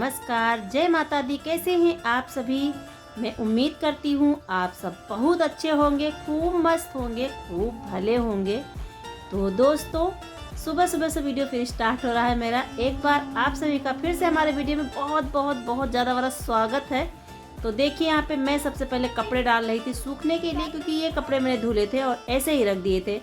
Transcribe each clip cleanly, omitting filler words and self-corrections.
नमस्कार, जय माता दी। कैसे हैं आप सभी? मैं उम्मीद करती हूँ आप सब बहुत अच्छे होंगे, खूब मस्त होंगे, खूब भले होंगे। तो दोस्तों, सुबह सुबह से वीडियो फिर स्टार्ट हो रहा है मेरा। एक बार आप सभी का फिर से हमारे वीडियो में बहुत बहुत बहुत ज़्यादा बड़ा स्वागत है। तो देखिए, यहाँ पे मैं सबसे पहले कपड़े डाल रही थी सूखने के लिए, क्योंकि ये कपड़े मैंने धुले थे और ऐसे ही रख दिए थे,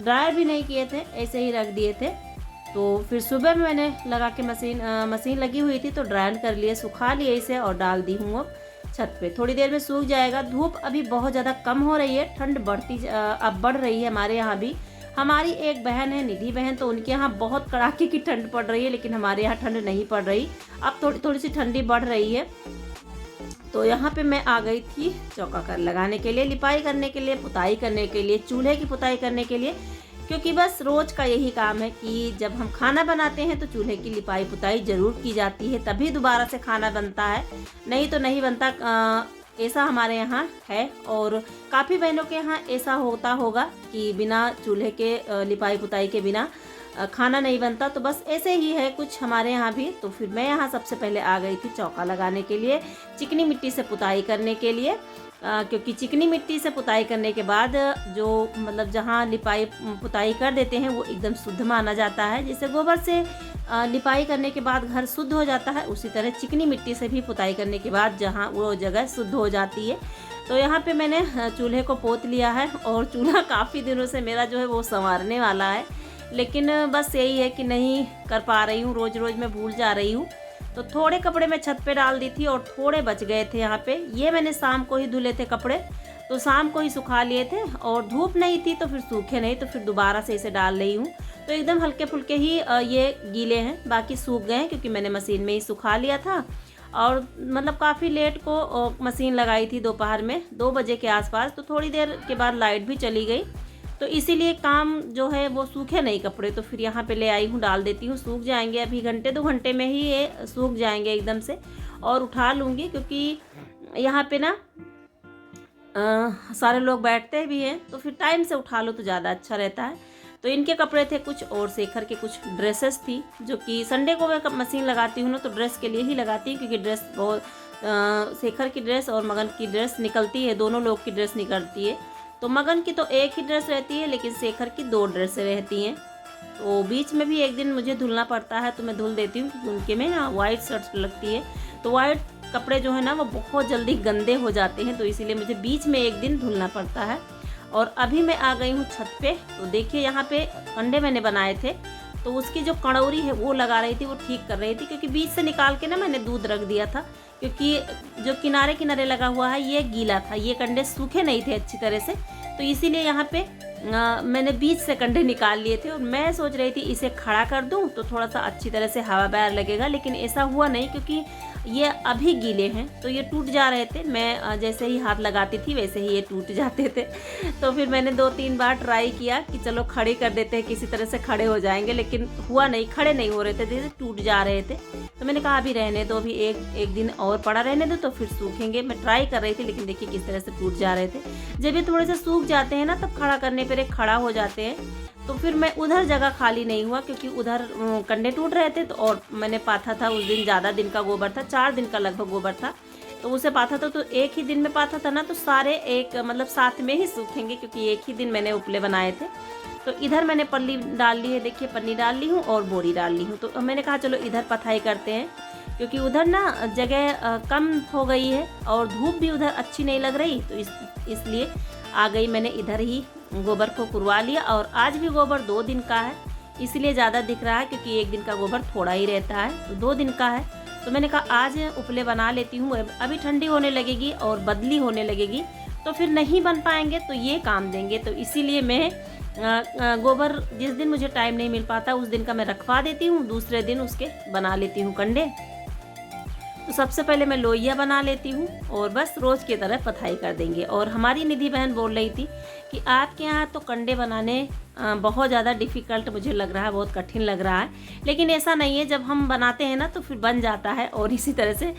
ड्रायर भी नहीं किए थे, ऐसे ही रख दिए थे। तो फिर सुबह में मैंने लगा के मशीन लगी हुई थी तो ड्रायर कर लिए, सुखा लिए इसे और डाल दी हूँ अब छत पे। थोड़ी देर में सूख जाएगा। धूप अभी बहुत ज़्यादा कम हो रही है, ठंड अब बढ़ रही है हमारे यहाँ भी। हमारी एक बहन है निधि बहन, तो उनके यहाँ बहुत कड़ाके की ठंड पड़ रही है, लेकिन हमारे यहाँ ठंड नहीं पड़ रही। अब थोड़ी थोड़ी सी ठंडी बढ़ रही है। तो यहाँ पे मैं आ गई थी चौका कर लगाने के लिए, लिपाई करने के लिए, पुताई करने के लिए, चूल्हे की पुताई करने के लिए। क्योंकि बस रोज़ का यही काम है कि जब हम खाना बनाते हैं तो चूल्हे की लिपाई पुताई ज़रूर की जाती है, तभी दोबारा से खाना बनता है, नहीं तो नहीं बनता। ऐसा हमारे यहाँ है और काफ़ी बहनों के यहाँ ऐसा होता होगा कि बिना चूल्हे के लिपाई पुताई के बिना खाना नहीं बनता। तो बस ऐसे ही है कुछ हमारे यहाँ भी। तो फिर मैं यहाँ सबसे पहले आ गई थी चौका लगाने के लिए, चिकनी मिट्टी से पुताई करने के लिए। क्योंकि चिकनी मिट्टी से पुताई करने के बाद जो मतलब जहाँ लिपाई पुताई कर देते हैं वो एकदम शुद्ध माना जाता है। जैसे गोबर से लिपाई करने के बाद घर शुद्ध हो जाता है, उसी तरह चिकनी मिट्टी से भी पुताई करने के बाद जहाँ वो जगह शुद्ध हो जाती है। तो यहाँ पे मैंने चूल्हे को पोत लिया है और चूल्हा काफ़ी दिनों से मेरा जो है वो संवारने वाला है, लेकिन बस यही है कि नहीं कर पा रही हूँ, रोज़ रोज़ मैं भूल जा रही हूँ। तो थोड़े कपड़े मैं छत पे डाल दी थी और थोड़े बच गए थे यहाँ पे। ये मैंने शाम को ही धुले थे कपड़े, तो शाम को ही सुखा लिए थे और धूप नहीं थी तो फिर सूखे नहीं, तो फिर दोबारा से इसे डाल रही हूँ। तो एकदम हल्के फुल्के ही ये गीले हैं, बाकी सूख गए हैं क्योंकि मैंने मशीन में ही सुखा लिया था। और मतलब काफ़ी लेट को मशीन लगाई थी, दोपहर में 2 बजे के आसपास। तो थोड़ी देर के बाद लाइट भी चली गई, तो इसीलिए काम जो है वो सूखे नहीं कपड़े। तो फिर यहाँ पे ले आई हूँ, डाल देती हूँ, सूख जाएंगे। अभी घंटे 2 घंटे में ही ये सूख जाएंगे एकदम से। और उठा लूँगी क्योंकि यहाँ पे ना सारे लोग बैठते भी हैं, तो फिर टाइम से उठा लो तो ज़्यादा अच्छा रहता है। तो इनके कपड़े थे कुछ और शेखर के कुछ ड्रेसेस थी, जो कि संडे को मैं मशीन लगाती हूँ ना, तो ड्रेस के लिए ही लगाती हूँ, क्योंकि ड्रेस बहुत शेखर की ड्रेस और मगन की ड्रेस निकलती है, दोनों लोग की ड्रेस निकलती है। तो मगन की तो एक ही ड्रेस रहती है, लेकिन शेखर की 2 ड्रेसें रहती हैं। तो बीच में भी एक दिन मुझे धुलना पड़ता है, तो मैं धुल देती हूँ, क्योंकि उनके में ना वाइट शर्ट्स लगती है। तो वाइट कपड़े जो है ना वो बहुत जल्दी गंदे हो जाते हैं, तो इसीलिए मुझे बीच में एक दिन धुलना पड़ता है। और अभी मैं आ गई हूँ छत पे। तो देखिए, यहाँ पे कंडे मैंने बनाए थे, तो उसकी जो कड़ौरी है वो लगा रही थी, वो ठीक कर रही थी, क्योंकि बीच से निकाल के ना मैंने दूध रख दिया था, क्योंकि जो किनारे किनारे लगा हुआ है ये गीला था, ये कंडे सूखे नहीं थे अच्छी तरह से। तो इसीलिए यहाँ पे मैंने बीच से कंडे निकाल लिए थे और मैं सोच रही थी इसे खड़ा कर दूँ तो थोड़ा सा अच्छी तरह से हवा बहर लगेगा, लेकिन ऐसा हुआ नहीं, क्योंकि ये अभी गीले हैं तो ये टूट जा रहे थे। मैं जैसे ही हाथ लगाती थी वैसे ही ये टूट जाते थे। तो फिर मैंने 2-3 बार ट्राई किया कि चलो खड़े कर देते हैं, किसी तरह से खड़े हो जाएंगे, लेकिन हुआ नहीं, खड़े नहीं हो रहे थे, जैसे टूट जा रहे थे। तो मैंने कहा अभी रहने दो, अभी एक दिन और पड़ा रहने दो तो फिर सूखेंगे। मैं ट्राई कर रही थी, लेकिन देखिए किस तरह से टूट जा रहे थे। जब ये थोड़े से सूख जाते हैं ना, तब खड़ा करने पर एक खड़ा हो जाते हैं। तो फिर मैं उधर जगह खाली नहीं हुआ, क्योंकि उधर कंडे टूट रहे थे। तो और मैंने पाथा था उस दिन, ज़्यादा दिन का गोबर था, 4 दिन का लगभग गोबर था, तो उसे पाथा था। तो एक ही दिन में पाथा था ना, तो सारे एक मतलब साथ में ही सूखेंगे, क्योंकि एक ही दिन मैंने उपले बनाए थे। तो इधर मैंने पल्ली डाल ली है, देखिए पन्नी डाल ली हूँ और बोरी डाल ली हूँ। तो मैंने कहा चलो इधर पथाई करते हैं, क्योंकि उधर ना जगह कम हो गई है और धूप भी उधर अच्छी नहीं लग रही। तो इसलिए आ गई मैंने इधर ही, गोबर को कुरवा लिया। और आज भी गोबर 2 दिन का है, इसलिए ज़्यादा दिख रहा है, क्योंकि एक दिन का गोबर थोड़ा ही रहता है, तो 2 दिन का है। तो मैंने कहा आज उपले बना लेती हूँ, अभी ठंडी होने लगेगी और बदली होने लगेगी तो फिर नहीं बन पाएंगे, तो ये काम देंगे। तो इसीलिए मैं गोबर जिस दिन मुझे टाइम नहीं मिल पाता उस दिन का मैं रखवा देती हूँ, दूसरे दिन उसके बना लेती हूँ कंडे। तो सबसे पहले मैं लोइया बना लेती हूँ और बस रोज़ की तरह पथाई कर देंगे। और हमारी निधि बहन बोल रही थी कि आपके यहाँ तो कंडे बनाने बहुत ज़्यादा डिफ़िकल्ट मुझे लग रहा है, बहुत कठिन लग रहा है, लेकिन ऐसा नहीं है। जब हम बनाते हैं ना तो फिर बन जाता है और इसी तरह से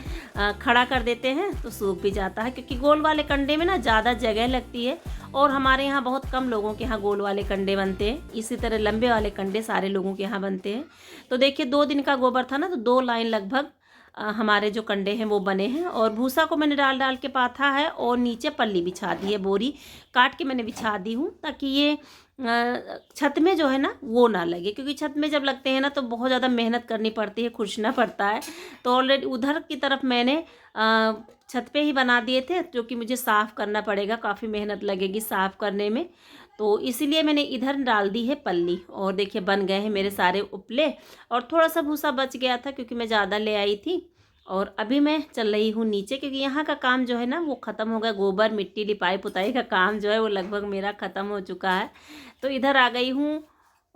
खड़ा कर देते हैं तो सूख भी जाता है, क्योंकि गोल वाले कंडे में ना ज़्यादा जगह लगती है और हमारे यहाँ बहुत कम लोगों के यहाँ गोल वाले कंडे बनते हैं। इसी तरह लंबे वाले कंडे सारे लोगों के यहाँ बनते हैं। तो देखिए 2 दिन का गोबर था ना, तो 2 लाइन लगभग हमारे जो कंडे हैं वो बने हैं। और भूसा को मैंने डाल डाल के पाथा है और नीचे पल्ली बिछा दी है, बोरी काट के मैंने बिछा दी हूँ ताकि ये छत में जो है ना वो ना लगे, क्योंकि छत में जब लगते हैं ना तो बहुत ज़्यादा मेहनत करनी पड़ती है, खुरचना पड़ता है। तो ऑलरेडी उधर की तरफ मैंने छत पे ही बना दिए थे, जो कि मुझे साफ़ करना पड़ेगा, काफ़ी मेहनत लगेगी साफ़ करने में, तो इसीलिए मैंने इधर डाल दी है पल्ली। और देखिए बन गए हैं मेरे सारे उपले, और थोड़ा सा भूसा बच गया था क्योंकि मैं ज़्यादा ले आई थी। और अभी मैं चल रही हूँ नीचे, क्योंकि यहाँ का काम जो है ना वो ख़त्म हो गया, गोबर मिट्टी लिपाई पुताई का काम जो है वो लगभग मेरा ख़त्म हो चुका है। तो इधर आ गई हूँ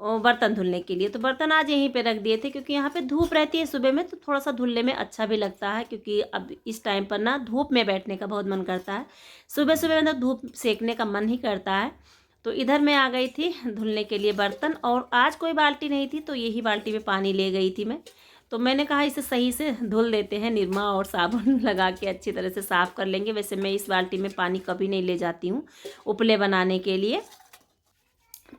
बर्तन धुलने के लिए। तो बर्तन आज यहीं पे रख दिए थे, क्योंकि यहाँ पे धूप रहती है सुबह में, तो थोड़ा सा धुलने में अच्छा भी लगता है, क्योंकि अब इस टाइम पर ना धूप में बैठने का बहुत मन करता है। सुबह सुबह मतलब धूप सेकने का मन ही करता है। तो इधर मैं आ गई थी धुलने के लिए बर्तन, और आज कोई बाल्टी नहीं थी तो यही बाल्टी में पानी ले गई थी मैं। तो मैंने कहा इसे सही से धुल देते हैं, निरमा और साबुन लगा के अच्छी तरह से साफ़ कर लेंगे। वैसे मैं इस बाल्टी में पानी कभी नहीं ले जाती हूँ उपले बनाने के लिए।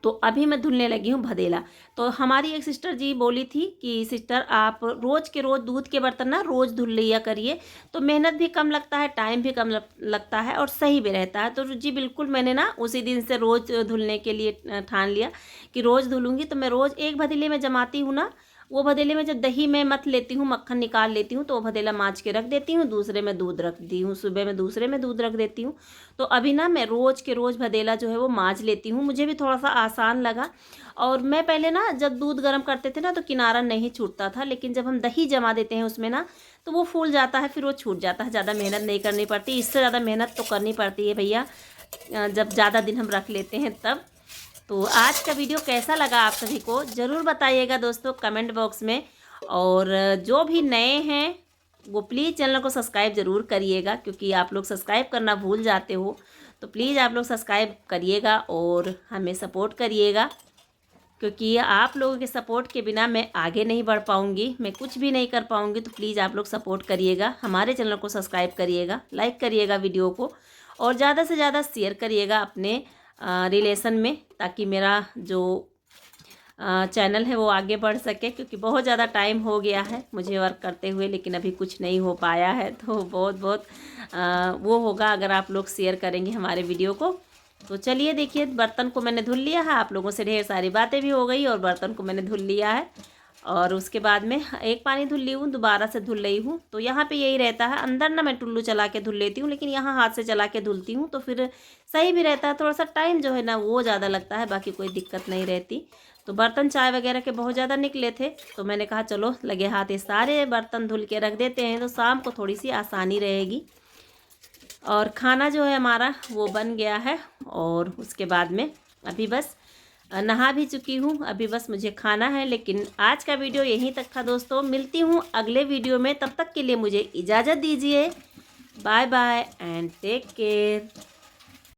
तो अभी मैं धुलने लगी हूँ भदेला। तो हमारी एक सिस्टर जी बोली थी कि सिस्टर आप रोज़ के रोज़ दूध के बर्तन ना रोज़ धुल लिया करिए, तो मेहनत भी कम लगता है, टाइम भी कम लगता है और सही भी रहता है। तो जी बिल्कुल, मैंने ना उसी दिन से रोज़ धुलने के लिए ठान लिया कि रोज़ धुलूँगी। तो मैं रोज़ एक भदेले में जमाती हूँ ना, वो भदेले में जब दही में मथ लेती हूँ, मक्खन निकाल लेती हूँ, तो वो भदेला माँज के रख देती हूँ, दूसरे में दूध रखती हूँ, सुबह में दूसरे में दूध रख देती हूँ। तो अभी ना मैं रोज़ के रोज़ भदेला जो है वो माँज लेती हूँ, मुझे भी थोड़ा सा आसान लगा। और मैं पहले ना जब दूध गर्म करते थे ना तो किनारा नहीं छूटता था, लेकिन जब हम दही जमा देते हैं उसमें ना तो वो फूल जाता है, फिर वो छूट जाता है, ज़्यादा मेहनत नहीं करनी पड़ती। इससे ज़्यादा मेहनत तो करनी पड़ती है भैया, जब ज़्यादा दिन हम रख लेते हैं तब। तो आज का वीडियो कैसा लगा आप सभी को ज़रूर बताइएगा दोस्तों कमेंट बॉक्स में। और जो भी नए हैं वो प्लीज़ चैनल को सब्सक्राइब ज़रूर करिएगा, क्योंकि आप लोग सब्सक्राइब करना भूल जाते हो। तो प्लीज़ आप लोग सब्सक्राइब करिएगा और हमें सपोर्ट करिएगा, क्योंकि आप लोगों के सपोर्ट के बिना मैं आगे नहीं बढ़ पाऊँगी, मैं कुछ भी नहीं कर पाऊँगी। तो प्लीज़ आप लोग सपोर्ट करिएगा, हमारे चैनल को सब्सक्राइब करिएगा, लाइक करिएगा वीडियो को, और ज़्यादा से ज़्यादा शेयर करिएगा अपने रिलेशन में, ताकि मेरा जो चैनल है वो आगे बढ़ सके। क्योंकि बहुत ज़्यादा टाइम हो गया है मुझे वर्क करते हुए, लेकिन अभी कुछ नहीं हो पाया है। तो बहुत बहुत वो होगा अगर आप लोग शेयर करेंगे हमारे वीडियो को। तो चलिए देखिए, बर्तन को मैंने धुल लिया है, आप लोगों से ढेर सारी बातें भी हो गई, और बर्तन को मैंने धुल लिया है। और उसके बाद में एक पानी धुल ली हूँ, दोबारा से धुल रही हूँ। तो यहाँ पे यही रहता है, अंदर ना मैं टुल्लू चला के धुल लेती हूँ, लेकिन यहाँ हाथ से चला के धुलती हूँ तो फिर सही भी रहता है। थोड़ा सा टाइम जो है ना वो ज़्यादा लगता है, बाकी कोई दिक्कत नहीं रहती। तो बर्तन चाय वगैरह के बहुत ज़्यादा निकले थे, तो मैंने कहा चलो लगे हाथ ये सारे बर्तन धुल के रख देते हैं, तो शाम को थोड़ी सी आसानी रहेगी। और खाना जो है हमारा वो बन गया है, और उसके बाद में अभी बस नहा भी चुकी हूँ, अभी बस मुझे खाना है। लेकिन आज का वीडियो यहीं तक था दोस्तों, मिलती हूँ अगले वीडियो में, तब तक के लिए मुझे इजाज़त दीजिए। Bye bye and take care.